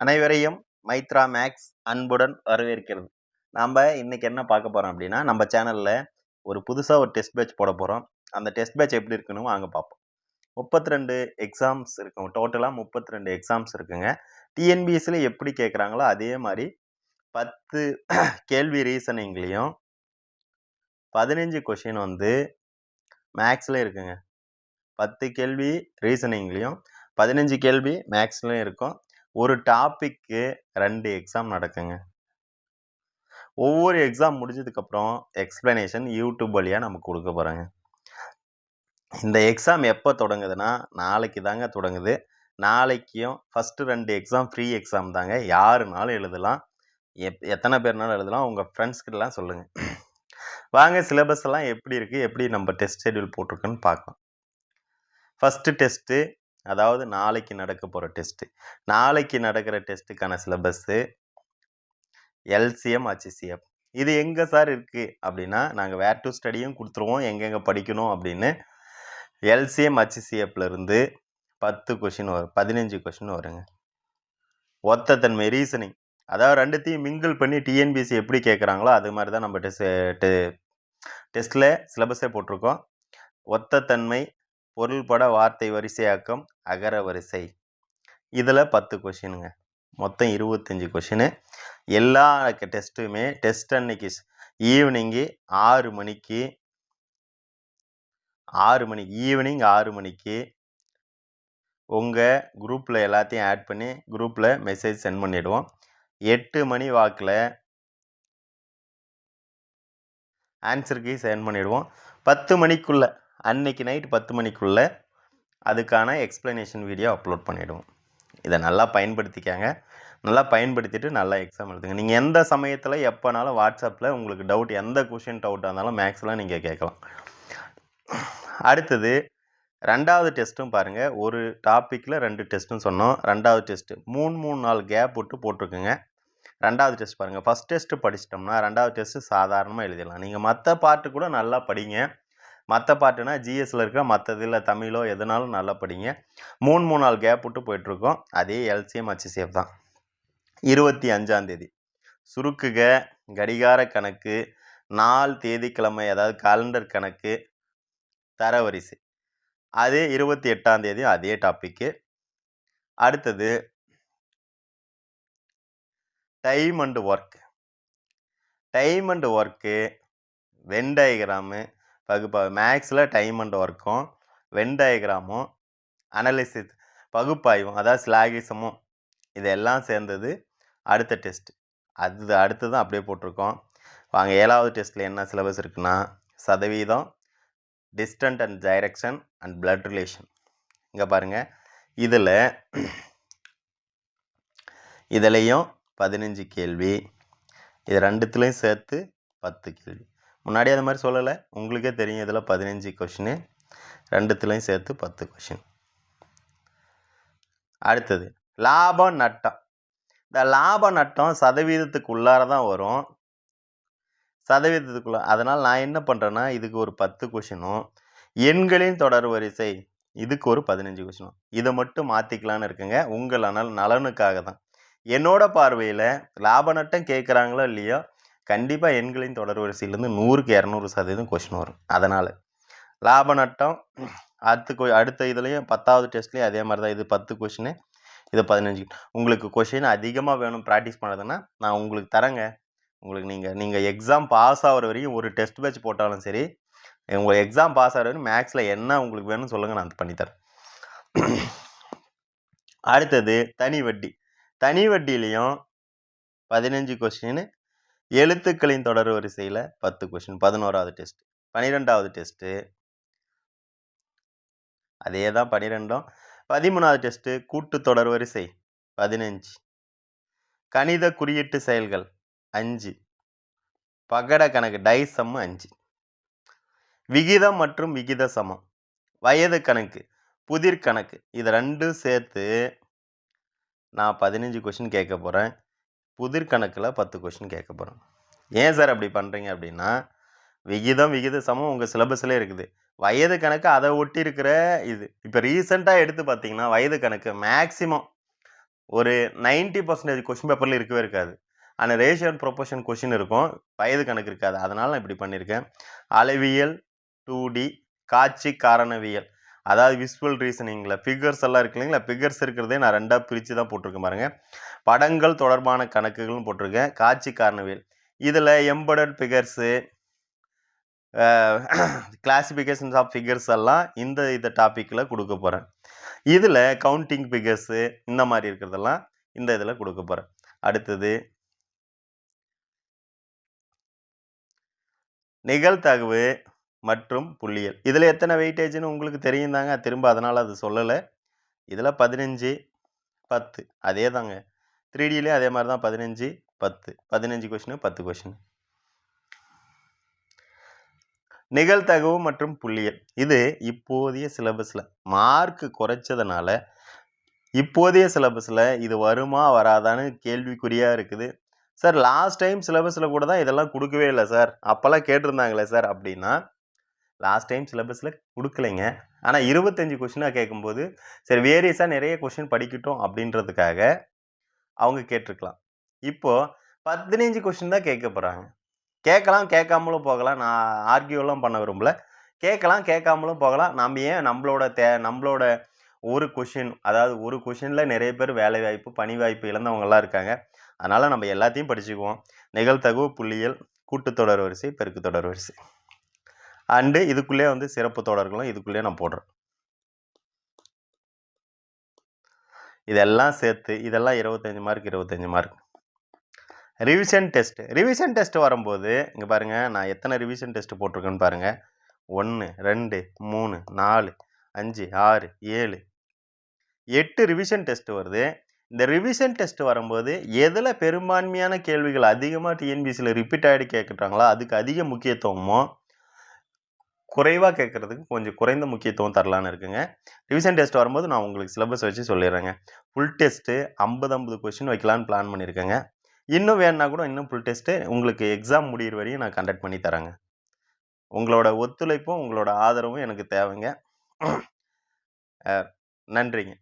அனைவரையும் மைத்ரா மேக்ஸ் அன்புடன் வரவேற்கிறது. நாம் இன்னைக்கு என்ன பார்க்க போகிறோம் அப்படின்னா, நம்ம சேனலில் ஒரு புதுசாக ஒரு டெஸ்ட் பேட்ச் போட போகிறோம். அந்த டெஸ்ட் பேட்ச் எப்படி இருக்குன்னு வாங்க பார்ப்போம். 32 எக்ஸாம்ஸ் இருக்கும். டோட்டலாக 32 எக்ஸாம்ஸ் இருக்குங்க. டிஎன்பிஎஸ்சியில் எப்படி கேட்குறாங்களோ அதே மாதிரி 10 கேள்வி ரீசனிங்லேயும் 15 கொஷின் வந்து மேக்ஸில் இருக்குங்க. 10 கேள்வி ரீசனிங்லேயும் 15 கேள்வி மேக்ஸ்லையும் இருக்கும். ஒரு டாபிக்கு 2 எக்ஸாம் நடக்குங்க. ஒவ்வொரு எக்ஸாம் முடிஞ்சதுக்கப்புறம் எக்ஸ்பிளனேஷன் யூடியூப் வழியாக நமக்கு கொடுக்க போகிறாங்க. இந்த எக்ஸாம் எப்போ தொடங்குதுன்னா நாளைக்கு தாங்க தொடங்குது. நாளைக்கும் ஃபஸ்ட்டு 2 எக்ஸாம் ஃப்ரீ எக்ஸாம் தாங்க. யாருனாலும் எழுதலாம். எத்தனை பேர்னாலும் எழுதலாம். உங்கள் ஃப்ரெண்ட்ஸ்கிட்டலாம் சொல்லுங்கள். வாங்க சிலபஸ் எல்லாம் எப்படி இருக்குது, எப்படி நம்ம டெஸ்ட் ஷெட்யூல் போட்டிருக்குன்னு பார்க்கலாம். ஃபஸ்ட்டு டெஸ்ட்டு, அதாவது நாளைக்கு நடக்க போகிற டெஸ்ட்டு. நாளைக்கு நடக்கிற டெஸ்ட்டுக்கான சிலபஸ்ஸு எல்சிஎம் HCF. இது எங்கே சார் இருக்குது அப்படின்னா, நாங்கள் வேர் டு ஸ்டடியும் கொடுத்துருவோம், எங்கெங்கே படிக்கணும் அப்படின்னு. எல்சிஎம் HCFலேருந்து 10 கொஷின் வரும், 15 கொஷின் வருங்க. ஒத்த தன்மை ரீசனிங், அதாவது ரெண்டுத்தையும் மிங்கிள் பண்ணி டிஎன்பிஎஸ்சி எப்படி கேட்குறாங்களோ அது மாதிரி தான் நம்ம டெஸ்ட்டில் சிலபஸே போட்டிருக்கோம். ஒத்த தன்மை, பொருள்பட வார்த்தை வரிசையாக்கம், அகர வரிசை, இதில் 10 கொஷினுங்க. மொத்தம் 25 கொஷினு. எல்லா டெஸ்ட்டுமே டெஸ்ட் அன்னைக்கு ஈவினிங்கு 6 மணிக்கு ஈவினிங் 6 மணிக்கு உங்கள் குரூப்பில் எல்லாத்தையும் ஆட் பண்ணி குரூப்பில் மெசேஜ் சென்ட் பண்ணிவிடுவோம். 8 மணி வாக்கில் ஆன்சருக்கு சென்ட் பண்ணிவிடுவோம். 10 மணிக்குள்ளே, அன்னைக்கு நைட் 10 மணிக்குள்ளே அதுக்கான எக்ஸ்ப்ளனேஷன் வீடியோ அப்லோட் பண்ணிவிடுவோம். இதை நல்லா பயன்படுத்திக்காங்க. நல்லா பயன்படுத்திட்டு நல்லா எக்ஸாம் எழுதுங்க. நீங்கள் எந்த சமயத்தில் எப்போனாலும் வாட்ஸ்அப்பில் உங்களுக்கு டவுட், எந்த கொஷின் டவுட்டாக இருந்தாலும் மேக்ஸ்லாம் நீங்கள் கேட்கலாம். அடுத்தது 2வது டெஸ்ட்டும் பாருங்கள். ஒரு டாப்பிக்கில் 2 டெஸ்ட்டும் சொன்னோம். 2வது டெஸ்ட்டு 3 நாள் கேப் விட்டு போட்டிருக்குங்க. 2வது டெஸ்ட் பாருங்கள். ஃபஸ்ட் டெஸ்ட்டு படிச்சிட்டோம்னா 2வது டெஸ்ட்டு சாதாரணமாக எழுதிடலாம். நீங்கள் மற்ற பார்ட்டு கூட நல்லா படிங்க. மற்ற பாட்டுனா ஜிஎஸ்சில் இருக்கிற மற்றதில் தமிழோ எதுனாலும் நல்லா படிங்க. 3 நாள் கேப் விட்டு போயிட்டுருக்கோம். அதே எல்சிஎம் HCF தான். 25ஆம் தேதி சுருக்குக, கடிகார கணக்கு, நாள் தேதி கிழமை, அதாவது காலண்டர் கணக்கு, தரவரிசை, அதே 28ஆம் தேதி அதே டாப்பிக்கு. அடுத்தது time and work. Time and work, when diagram, மேக்ஸில் டைம் அண்ட் ஒர்க்கும் வென் டயக்ராமும் அனலிசிஸ் பகுப்பாய்வும், அதாவது ஸ்லாகிசமும், இதெல்லாம் சேர்ந்தது அடுத்த டெஸ்ட். அது அடுத்து தான் அப்படியே போட்டிருக்கோம். வாங்க 7வது டெஸ்ட்டில் என்ன சிலபஸ் இருக்குன்னா, சதவீதம், distant and direction and blood relation. இங்கே பாருங்கள். இதுலேயும் 15 கேள்வி. இது ரெண்டுத்துலேயும் சேர்த்து 10 கேள்வி. முன்னாடி அது மாதிரி சொல்லலை, உங்களுக்கே தெரியும். இதில் 15 கொஷினு, ரெண்டுத்துலேயும் சேர்த்து 10 கொஷின். அடுத்தது லாபம் நட்டம். இந்த லாப நட்டம் சதவீதத்துக்கு உள்ளார தான் வரும். சதவீதத்துக்குள்ள. அதனால் நான் என்ன பண்ணுறேன்னா, இதுக்கு ஒரு 10 கொஷினும், எண்களின் தொடர் வரிசை இதுக்கு ஒரு 15 கொஷினும், இதை மட்டும் மாற்றிக்கலான்னு இருக்குங்க. உங்கள் நலனுக்காக தான். என்னோட பார்வையில் லாப நட்டம் கேட்குறாங்களோ இல்லையோ, கண்டிப்பாக எண்களின் தொடர் வரிசையிலேருந்து 100க்கு 200% கொஷின் வரும். அதனால் லாப நட்டம் அடுத்த இதுலேயும் 10வது டெஸ்ட்லேயும் அதே மாதிரி தான். இது 10 கொஷினு, இது 15. உங்களுக்கு கொஷின் அதிகமாக வேணும் ப்ராக்டிஸ் பண்ணுறதுன்னா நான் உங்களுக்கு தரேங்க. உங்களுக்கு நீங்கள் எக்ஸாம் பாஸ் ஆகிற வரையும் ஒரு டெஸ்ட் பேட்ச் போட்டாலும் சரி, உங்கள் எக்ஸாம் பாஸ் ஆகிற வரையும் மேக்ஸில் என்ன உங்களுக்கு வேணும்னு சொல்லுங்கள், நான் பண்ணித்தரேன். அடுத்தது தனி வட்டி. தனி வட்டியிலையும் 15 கொஷின், எழுத்துக்களின் தொடர் வரிசையில் 10 கொஷின். 11வது டெஸ்ட். 12வது டெஸ்ட்டு அதே தான் 12ம். 13வது டெஸ்ட்டு கூட்டு தொடர் வரிசை 15, கணித குறியீட்டு செயல்கள் 5, பகட கணக்கு டைசம் 5, விகிதம் மற்றும் விகித சமம், வயது கணக்கு, புதிர் கணக்கு, இது ரெண்டும் சேர்த்து நான் 15 கொஷின் கேட்க போகிறேன். புதிர் கணக்கில் 10 கொஷின் கேட்க போகிறேன். ஏன் சார் அப்படி பண்ணுறீங்க அப்படின்னா, விகிதம் விகித சமம் உங்கள் சிலபஸில் இருக்குது. வயது கணக்கு அதை ஒட்டி இருக்கிற இது. இப்போ ரீசெண்டாக எடுத்து பார்த்தீங்கன்னா வயது கணக்கு மேக்சிமம் ஒரு 90% கொஸ்டின் பேப்பரில் இருக்கவே இருக்காது. ஆனால் ரேஷியோ அண்ட் ப்ரொபோர்ஷன் கொஸ்டின் இருக்கும், வயது கணக்கு இருக்காது. அதனால் நான் இப்படி பண்ணியிருக்கேன். அளவியல் 2D, காட்சி காரணவியல், அதாவது விசுவல் ரீசனிங்கில் ஃபிகர்ஸ் எல்லாம் இருக்கு இல்லைங்களா, ஃபிகர்ஸ் இருக்கிறதே நான் 2ஆக பிரித்து தான் போட்டிருக்கேன் பாருங்கள். படங்கள் தொடர்பான கணக்குகள்னு போட்டிருக்கேன். காட்சி காரணவியல் இதில் embedded figures, classifications of figures எல்லாம் இந்த டாப்பிக்கில் கொடுக்க போகிறேன். இதில் கவுண்டிங் ஃபிகர்ஸு இந்த மாதிரி இருக்கிறதெல்லாம் இந்த இதில் கொடுக்க போகிறேன். அடுத்தது நிகழ்தகவு மற்றும் புள்ளியல். இதில் எத்தனை வெயிட்டேஜ்னு உங்களுக்கு தெரியும் தாங்க, திரும்ப அதனால் அது சொல்லலை. இதில் 15, 10 அதே தாங்க. 3Dலே அதே மாதிரி தான் 15, 10 15 கொஷின் 10 கொஷின். நிகழ்தகவு மற்றும் புள்ளியல் இது இப்போதைய சிலபஸில் மார்க் குறைச்சதுனால இப்போதைய சிலபஸில் இது வருமா வராதான்னு கேள்விக்குறியாக இருக்குது. சார் லாஸ்ட் டைம் சிலபஸில் கூட தான் இதெல்லாம் கொடுக்கவே இல்லை சார், அப்போல்லாம் கேட்டிருந்தாங்களே சார் அப்படின்னா, லாஸ்ட் டைம் சிலபஸில் கொடுக்கலைங்க. ஆனால் 25 கொஷினாக கேட்கும்போது சரி வேரியஸாக நிறைய கொஷின் படிக்கட்டும் அப்படின்றதுக்காக அவங்க கேட்டிருக்கலாம். இப்போது 15 கொஷின் தான் கேட்க போகிறாங்க. கேட்கலாம், கேட்காமலும் போகலாம். நான் ஆர்கியூலாம் பண்ண விரும்பல. கேட்கலாம், கேட்காமலும் போகலாம். நம்ம ஏன் நம்மளோட ஒரு கொஷின், அதாவது ஒரு கொஷினில் நிறைய பேர் வேலை வாய்ப்பு பணி வாய்ப்பு இழந்தவங்கலாம் இருக்காங்க. அதனால் நம்ம எல்லாத்தையும் படிச்சுக்குவோம். நிகழ்தகவு, புள்ளியியல், கூட்டுத்தொடர் வரிசை, பெருக்கு தொடர் வரிசை அண்டு இதுக்குள்ளே வந்து சிறப்பு தொடர்களும் இதுக்குள்ளே நான் போடுறேன். இதெல்லாம் சேர்த்து இதெல்லாம் 25 மார்க் 25 மார்க். ரிவிஷன் டெஸ்ட் வரும்போது இங்கே பாருங்கள், நான் எத்தனை ரிவிஷன் டெஸ்ட் போட்டிருக்கேன்னு பாருங்கள். 1 2 3 4 5 6 7 8 ரிவிஷன் டெஸ்ட் வருது. இந்த ரிவிஷன் டெஸ்ட் வரும்போது எதில் பெரும்பான்மையான கேள்விகள் அதிகமாக டிஎன்பிசியில் ரிப்பீட் ஆகிட்டு கேட்குறாங்களோ அதுக்கு அதிக முக்கியத்துவமோ, குறைவாக கேட்குறதுக்கு கொஞ்சம் குறைந்த முக்கியத்துவம் தரலான்னு இருக்குங்க. ரிவிஷன் டெஸ்ட் வரும்போது நான் உங்களுக்கு சிலபஸ் வச்சு சொல்லிடுறேங்க. ஃபுல் டெஸ்ட்டு 50 கொஷின் வைக்கலான்னு பிளான் பண்ணியிருக்கேங்க. இன்னும் வேணுன்னா கூட இன்னும் ஃபுல் டெஸ்ட்டு உங்களுக்கு எக்ஸாம் முடிகிற வரையும் நான் கண்டக்ட் பண்ணி தரேங்க. உங்களோட ஒத்துழைப்பும் உங்களோட ஆதரவும் எனக்கு தேவைங்க. நன்றிங்க.